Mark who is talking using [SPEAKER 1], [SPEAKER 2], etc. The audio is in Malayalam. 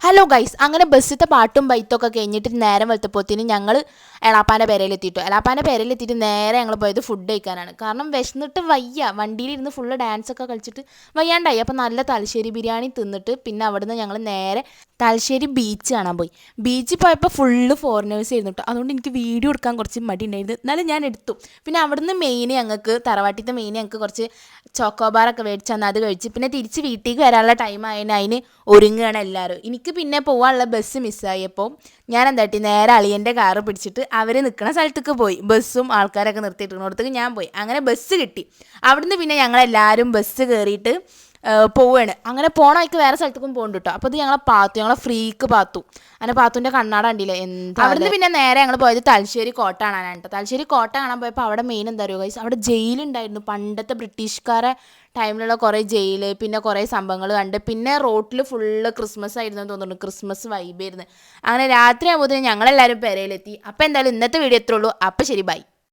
[SPEAKER 1] ഹലോ ഗൈസ്, അങ്ങനെ ബസ്സിത്തെ പാട്ടും ബൈത്തൊക്കെ കഴിഞ്ഞിട്ട് നേരം വെളുത്തപ്പോത്തിന് ഞങ്ങൾ എളാപ്പാൻ്റെ പെരയിലെത്തിയിട്ടു. എളാപ്പാൻ്റെ പെരയിലെത്തിയിട്ട് നേരെ ഞങ്ങൾ പോയത് ഫുഡ് കഴിക്കാനാണ്. കാരണം വിശന്നിട്ട് വയ്യ, വണ്ടിയിലിരുന്ന് ഫുള്ള് ഡാൻസൊക്കെ കളിച്ചിട്ട് വയ്യാണ്ടായി. അപ്പോൾ നല്ല തലശ്ശേരി ബിരിയാണി തിന്നിട്ട് പിന്നെ അവിടുന്ന് ഞങ്ങൾ നേരെ തലശ്ശേരി ബീച്ച് കാണാൻ പോയി. ബീച്ചിൽ പോയപ്പോൾ ഫുള്ള് ഫോറിനേഴ്സ് ആയിരുന്നു കേട്ടോ. അതുകൊണ്ട് എനിക്ക് വീഡിയോ എടുക്കാൻ കുറച്ച് മടി ഉണ്ടായിരുന്നു, എന്നാലും ഞാൻ എടുത്തു. പിന്നെ അവിടുന്ന് മെയിൻ ഞങ്ങൾക്ക് തറവാട്ടിലത്തെ മെയിൻ ഞങ്ങൾക്ക് കുറച്ച് ചോക്കോബാറൊക്കെ മേടിച്ച് തന്നാൽ അത് കഴിച്ച് പിന്നെ തിരിച്ച് വീട്ടിലേക്ക് വരാനുള്ള ടൈം ആയതിന് അതിന് ഒരുങ്ങുകയാണ് എല്ലാവരും. എനിക്ക് പിന്നെ പോകാനുള്ള ബസ് മിസ്സായപ്പോൾ ഞാൻ എന്താട്ടി നേരെ അളിയൻ്റെ കാറ് പിടിച്ചിട്ട് അവർ നിൽക്കുന്ന സ്ഥലത്തേക്ക് പോയി. ബസ്സും ആൾക്കാരൊക്കെ നിർത്തിയിട്ടിടത്തേക്ക് ഞാൻ പോയി. അങ്ങനെ ബസ് കിട്ടി. അവിടുന്ന് പിന്നെ ഞങ്ങളെല്ലാവരും ബസ് കയറിയിട്ട് പോവുകയാണ്. അങ്ങനെ പോണ വഴിക്ക് വേറെ സ്ഥലത്തേക്കും പോകുന്നുണ്ട് കേട്ടോ. അപ്പോൾ ഇത് ഞങ്ങളെ ഫ്രീക്ക് പാത്തു. അങ്ങനെ പാത്തുൻ്റെ കണ്ണാട കണ്ടില്ലേ എന്താ. അവിടുന്ന് പിന്നെ നേരെ ഞങ്ങൾ പോയത് തലശ്ശേരി കോട്ട കാണാനാണ് കേട്ടോ. തലശ്ശേരി കോട്ട കാണാൻ പോയപ്പോൾ അവിടെ മെയിൻ എന്താ പറയുക ഗൈസ്, അവിടെ ജയിലുണ്ടായിരുന്നു. പണ്ടത്തെ ബ്രിട്ടീഷുകാരെ ടൈമിലുള്ള കുറേ ജയില്, പിന്നെ കുറേ സംഭവങ്ങൾ കണ്ട്. പിന്നെ റോട്ടിൽ ഫുള്ള് ക്രിസ്മസ് ആയിരുന്നു തോന്നുന്നു, ക്രിസ്മസ് വൈബായിരുന്നു. അങ്ങനെ രാത്രി ആകുമ്പോഴത്തേക്കും ഞങ്ങളെല്ലാവരും പെരയിലെത്തി. അപ്പോൾ എന്തായാലും ഇന്നത്തെ വീഡിയോ എത്രയുള്ളൂ. അപ്പോൾ ശരി, ബൈ.